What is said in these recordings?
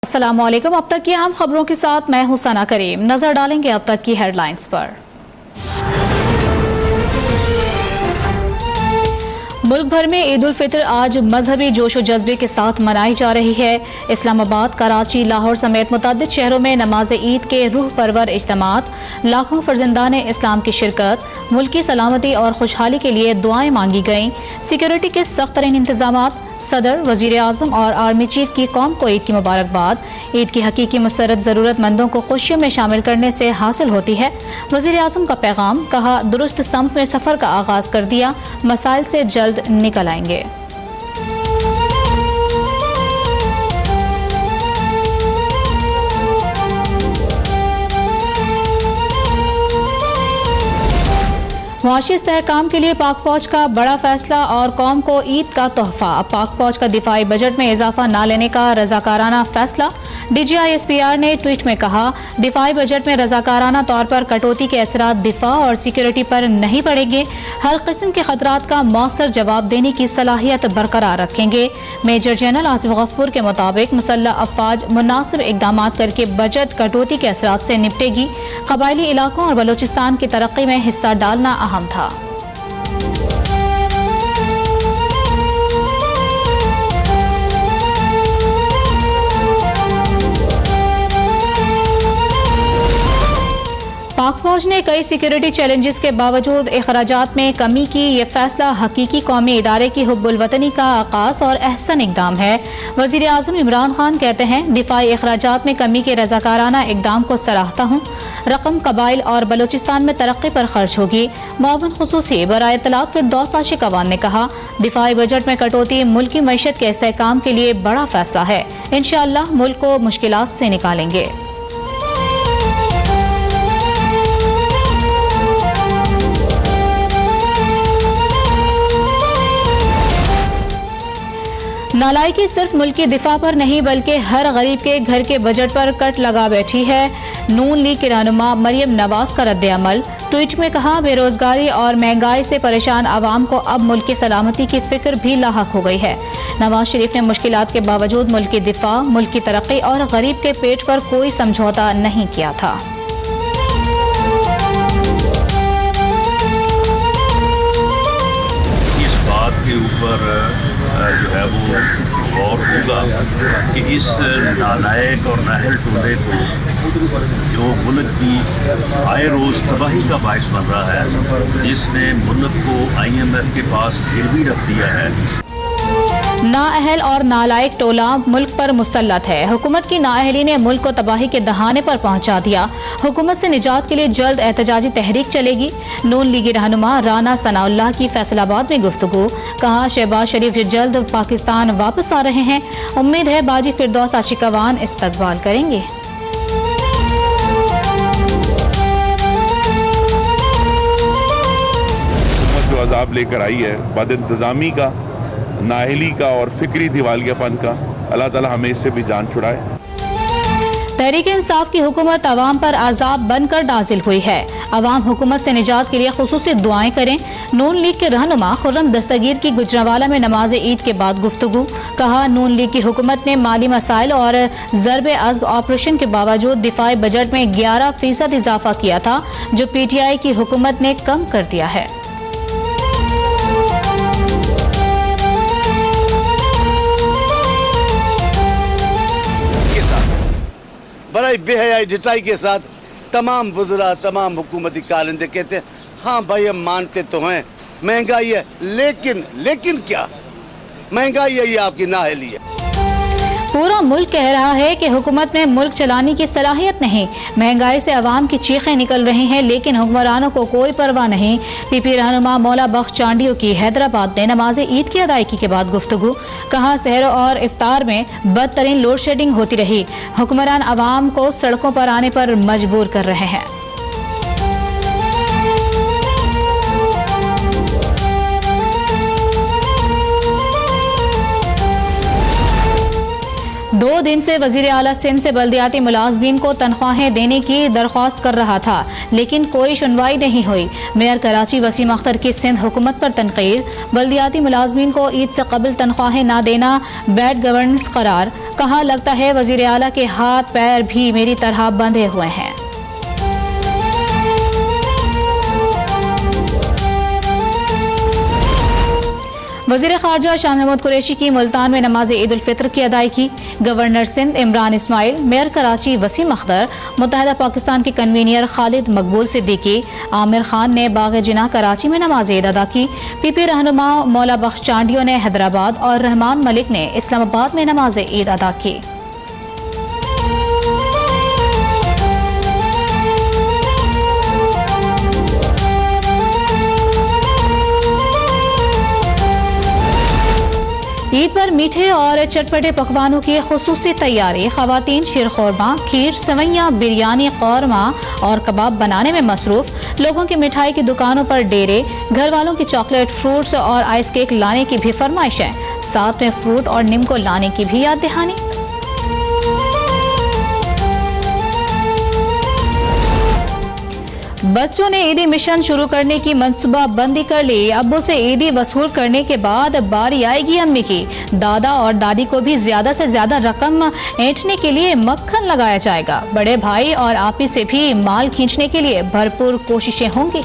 अस्सलामुअलैकुम। अब तक की अहम खबरों के साथ मैं हूं सना करीम। नजर डालेंगे अब तक की हेडलाइंस पर। मुल्क भर में ईद उल फितर आज मजहबी जोश व जज्बे के साथ मनाई जा रही है। इस्लामाबाद, कराची, लाहौर समेत मुतअद्दिद शहरों में नमाज ईद के रूह परवर इज्तिमात, लाखों फर्जंदान इस्लाम की शिरकत, मुल्क की सलामती और खुशहाली के लिए दुआएं मांगी गईं। सिक्योरिटी के सख्त तरीन इंतजामात। सदर, वजीर आजम और आर्मी चीफ की कौम को ईद की मुबारकबाद। ईद की हकीकी मसरत जरूरतमंदों को खुशियों में शामिल करने से हासिल होती है। वजीर आजम का पैगाम, कहा दुरुस्त सम्त में सफर का आगाज कर दिया, मसाइल से जल्द निकल आएंगे। मुआशी इस्तेहकाम के लिए पाक फौज का बड़ा फैसला और कौम को ईद का तोहफा। पाक फौज का दिफाई बजट में इजाफा न लेने का रजाकाराना फैसला। DGISPR ने ट्वीट में कहा, दिफाई बजट में रजाकाराना तौर पर कटौती के असरात दिफा और सिक्योरिटी पर नहीं पड़ेंगे। हर किस्म के खतरात का मौसर जवाब देने की सलाहियत बरकरार रखेंगे। मेजर जनरल आसिफ गफूर के मुताबिक मुसल्लह अफवाज मुनासिब इकदाम करके बजट कटौती के असरात से निपटेगी। कबायली इलाकों और बलूचिस्तान की तरक्की में हिस्सा डालना अहम था। पाक फौज ने कई सिक्योरिटी चैलेंजेस के बावजूद अखराजात में कमी की। ये फैसला हकीकी कौमी इदारे की हुब्बुल वतनी का आगाज और अहसन इकदाम है। वजीर आजम इमरान खान कहते हैं, दिफाई अखराजात में कमी के रजाकाराना इकदाम को सराहता हूँ। रकम कबाइल और बलूचिस्तान में तरक्की पर खर्च होगी। मुआविन खुसूसी बराए इत्तलात फिरदौस आशिक अवान ने कहा, दिफाई बजट में कटौती मुल्क की मईशत के इस्तेहकाम के लिए बड़ा फैसला है। इंशाअल्लाह मुल्क को मुश्किलात से निकालेंगे। नालायकी सिर्फ मुल्क की दिफा पर नहीं बल्कि हर गरीब के घर के बजट पर कट लगा बैठी है। नून लीग की रहनुमा मरियम नवाज का रद्द अमल। ट्वीट में कहा, बेरोजगारी और महंगाई से परेशान आवाम को अब मुल्क की सलामती की फिक्र भी लाहक हो गई है। नवाज शरीफ ने मुश्किलात के बावजूद मुल्क की दिफा, मुल्क की तरक्की और गरीब के पेट पर कोई समझौता नहीं किया था। इस बात के ऊपर जो है वो गौर होगा कि इस नालायक और नाहल टोले को जो मुल्क की आए रोज़ तबाही का बायस बन रहा है, जिसने मुल्क को IMF के पास गिरवी रख दिया है। नाअहल और नालायक टोला मुल्क पर मुसल्लत है। हुकूमत की नाअहली ने मुल्क को तबाही के दहाने पर पहुंचा दिया। हुकूमत से निजात के लिए जल्द एहतजाजी तहरीक चलेगी। नून लीगी रहनुमा राना सनाउल्लाह की फैसलाबाद में गुफ्तगू। कहा, शहबाज शरीफ जल्द पाकिस्तान वापस आ रहे हैं। उम्मीद है बाजी फिरदौस आशिक अवान इस्तकबाल करेंगे। जो अजाब लेकर आई है बद इंतजामी का, नाहली का और फिक्री दिवालियापन का, अल्लाह ताला हमें इससे भी जान छुड़ाए। तहरीक इंसाफ की हुकूमत अवाम पर आजाब बनकर नाजिल हुई है। अवाम हुकूमत से निजात के लिए खुसूसी दुआएं करें। नून लीग के रहनुमा खुर्रम दस्तगीर की गुजरावाला में नमाज ईद के बाद गुफ्तगू। कहा, नून लीग की हुकूमत ने माली मसाइल और ज़रबे अज़्ब ऑपरेशन के बावजूद दिफाई बजट में 11% इजाफा किया था, जो PTI की हुकूमत ने कम कर दिया है। बड़ा बेहयाई ढिठाई के साथ तमाम बुजुर्ग, तमाम हुकूमती कारिंदे कहते हैं, हाँ भाई हम मानते तो हैं महंगाई है, लेकिन क्या महंगाई है, ये आपकी नाअहली है। पूरा मुल्क कह रहा है कि हुकूमत में मुल्क चलाने की सलाहियत नहीं। महंगाई से अवाम की चीखें निकल रही हैं, लेकिन हुक्मरानों को कोई परवाह नहीं। PP रहनुमा मौला बख्श चांडियों की हैदराबाद में नमाज ईद की अदायगी के बाद गुफ्तगू। कहा, सहर और इफ्तार में बदतरीन लोड शेडिंग होती रही। हुक्मरान अवाम को सड़कों पर आने पर मजबूर कर रहे हैं। दो दिन से वजीर आला सिंध से बल्दियाती मुलाजमीन को तनख्वाहें देने की दरख्वास्त कर रहा था, लेकिन कोई सुनवाई नहीं हुई। मेयर कराची वसीम अख्तर की सिंध हुकूमत पर तनकीद। बल्दियाती मुलाजमीन को ईद से कबल तनख्वाहें ना देना बैड गवर्नेंस करार। कहा, लगता है वजीर आला के हाथ पैर भी मेरी तरह बंधे हुए हैं। वज़ीर ख़ारजा शाह महमूद कुरैशी की मुल्तान में नमाज ईद उल फित्र की अदायगी। गवर्नर सिंध इमरान इस्माइल, मेयर कराची वसीम अख्तर, मुत्तहिदा पाकिस्तान के कन्वीनियर खालिद मकबूल सिद्दीकी, आमिर खान ने बाग जिना कराची में नमाज ईद अदा की। पीपी रहनुमा मौला बख्श चांडियों ने हैदराबाद और रहमान मलिक ने इस्लामाबाद में नमाज ईद अदा की। ईद पर मीठे और चटपटे पकवानों की खुसूसी तैयारी। खवातीन शीरखोरमा, खीर, सवैयां, बिरयानी, कौरमा और कबाब बनाने में मसरूफ। लोगों की मिठाई की दुकानों पर डेरे। घर वालों की चॉकलेट, फ्रूट्स और आइस केक लाने की भी फरमाइश है। साथ में फ्रूट और नीम को लाने की भी याद दहानी। बच्चों ने ईदी मिशन शुरू करने की मंसूबा बंदी कर ली। अब्बू से ईदी वसूल करने के बाद बारी आएगी अम्मी की। दादा और दादी को भी ज्यादा से ज्यादा रकम ऐंठने के लिए मक्खन लगाया जाएगा। बड़े भाई और आपी से भी माल खींचने के लिए भरपूर कोशिशें होंगी।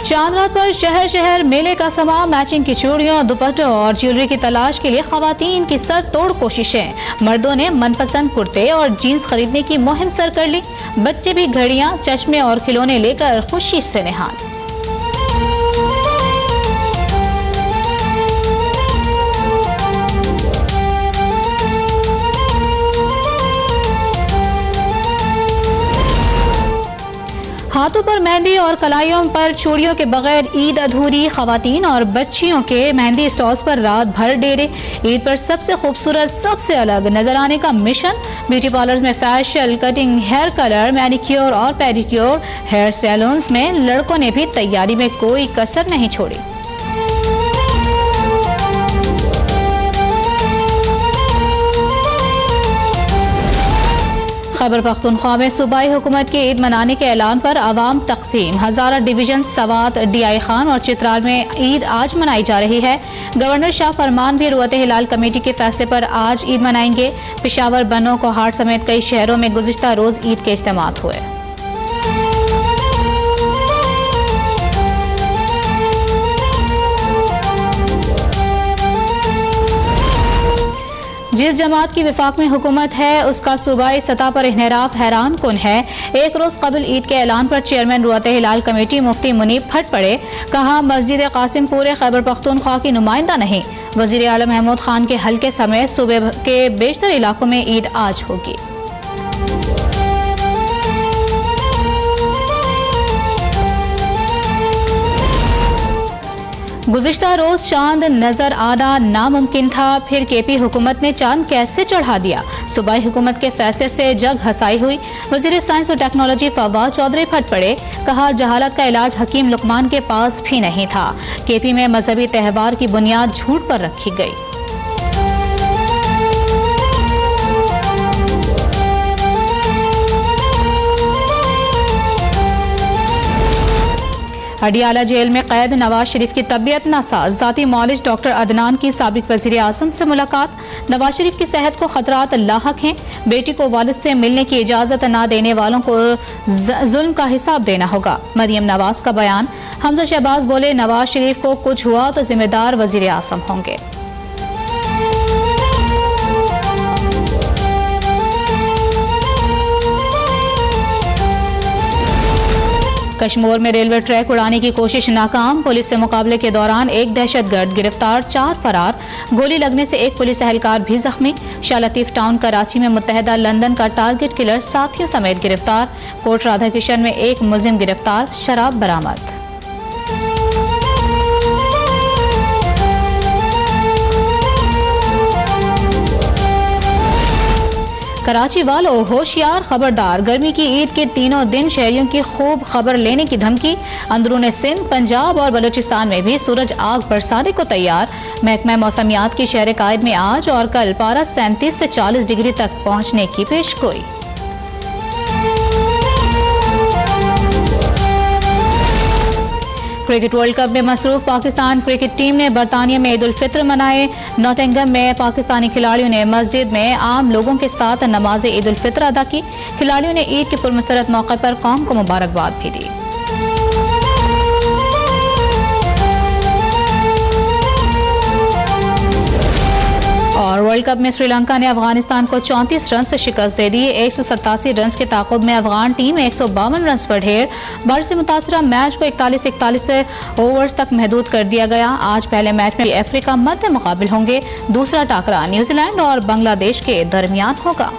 चांद रात पर शहर शहर मेले का समा। मैचिंग की चूड़ियों, दुपट्टों और ज्वेलरी की तलाश के लिए खवातीन की सर तोड़ कोशिशें। मर्दों ने मनपसंद कुर्ते और जीन्स खरीदने की मुहिम सर कर ली। बच्चे भी घड़ियां, चश्मे और खिलौने लेकर खुशी से निहाल। हाथों पर मेहंदी और कलाइयों पर चूड़ियों के बगैर ईद अधूरी। खवातीन और बच्चियों के मेहंदी स्टॉल्स पर रात भर डेरे। ईद पर सबसे खूबसूरत, सबसे अलग नजर आने का मिशन। ब्यूटी पार्लर्स में facial, cutting, hair colour, manicure और पेडिक्योर। हेयर सैलून्स में लड़कों ने भी तैयारी में कोई कसर नहीं छोड़ी। खैबर पख्तूनख्वा में सूबाई हुकूमत के ईद मनाने के ऐलान पर अवाम तकसीम। हजारा डिवीजन, सवात, DI खान और चित्राल में ईद आज मनाई जा रही है। गवर्नर शाह फरमान भी रुअत हिलाल कमेटी के फैसले पर आज ईद मनाएंगे। पेशावर, बनो, कोहाट समेत कई शहरों में गुज़िश्ता रोज ईद के इज्तिमात हुए। जिस जमात की विफाक में हुकूमत है उसका सूबाई सतह पर इन्हराफ हैरान कुन है। एक रोज कबल ईद के ऐलान पर चेयरमैन रुअत हिलाल कमेटी मुफ्ती मुनीब फट पड़े। कहा, मस्जिद कासिम पूरे खैबर पख्तूनख्वा की नुमाइंदा नहीं। वजीर आला महमूद खान के हल्के समेत सूबे के बेशतर इलाकों में ईद आज होगी। गुज़िश्ता रोज चांद नजर आना नामुमकिन था, फिर KP हुकूमत ने चांद कैसे चढ़ा दिया। सूबाई हुकूमत के फैसले से जग हसाई हुई। वज़ीर साइंस और टेक्नोलॉजी फवाद चौधरी फट पड़े। कहा, जहालत का इलाज हकीम लुकमान के पास भी नहीं था। KP में मजहबी त्यौहार की बुनियाद झूठ पर रखी गई। अडियाला जेल में कैद नवाज शरीफ की तबीयत नासाज। जाती मौलिज डॉक्टर अदनान की साबिक वजीर आजम से मुलाकात। नवाज शरीफ की सेहत को खतरात लाहक हैं। बेटी को वालिद से मिलने की इजाजत न देने वालों को जुल्म का हिसाब देना होगा। मरियम नवाज का बयान। हमजा शहबाज बोले, नवाज शरीफ को कुछ हुआ तो जिम्मेदार वजीर आजम होंगे। कश्मीर में रेलवे ट्रैक उड़ाने की कोशिश नाकाम। पुलिस से मुकाबले के दौरान एक दहशतगर्द गिरफ्तार, 4 फरार। गोली लगने से एक पुलिस एहलकार भी जख्मी। शाह लतीफ टाउन कराची में मुत्तहिदा लंदन का टारगेट किलर साथियों समेत गिरफ्तार। कोट राधा किशन में एक मुलजिम गिरफ्तार। शराब बरामद। कराची वालों होशियार, खबरदार। गर्मी की ईद के तीनों दिन शहरियों की खूब खबर लेने की धमकी। अंदरूने सिंध, पंजाब और बलूचिस्तान में भी सूरज आग बरसाने को तैयार। महकमा मौसमियात की शहर कायद में आज और कल पारा 37 से 40 डिग्री तक पहुंचने की पेशगोई। क्रिकेट वर्ल्ड कप में मसरूफ पाकिस्तान क्रिकेट टीम ने बरतानिया में ईद उल फित्र मनाए। नॉटिंघम में पाकिस्तानी खिलाड़ियों ने मस्जिद में आम लोगों के साथ नमाज ईद उल फित्र अदा की। खिलाड़ियों ने ईद के पुरमसरत मौके पर कौम को मुबारकबाद भी दी। और वर्ल्ड कप में श्रीलंका ने अफगानिस्तान को 34 रन से शिकस्त दे दी। 187 रन के ताकुब में अफगान टीम 152 रन पर ढेर। बारिश से मुतासरा मैच को 41 ओवर्स तक महदूद कर दिया गया। आज पहले मैच में अफ्रीका मध्य मुकाबिल होंगे। दूसरा टाकरा न्यूजीलैंड और बांग्लादेश के दरमियान होगा।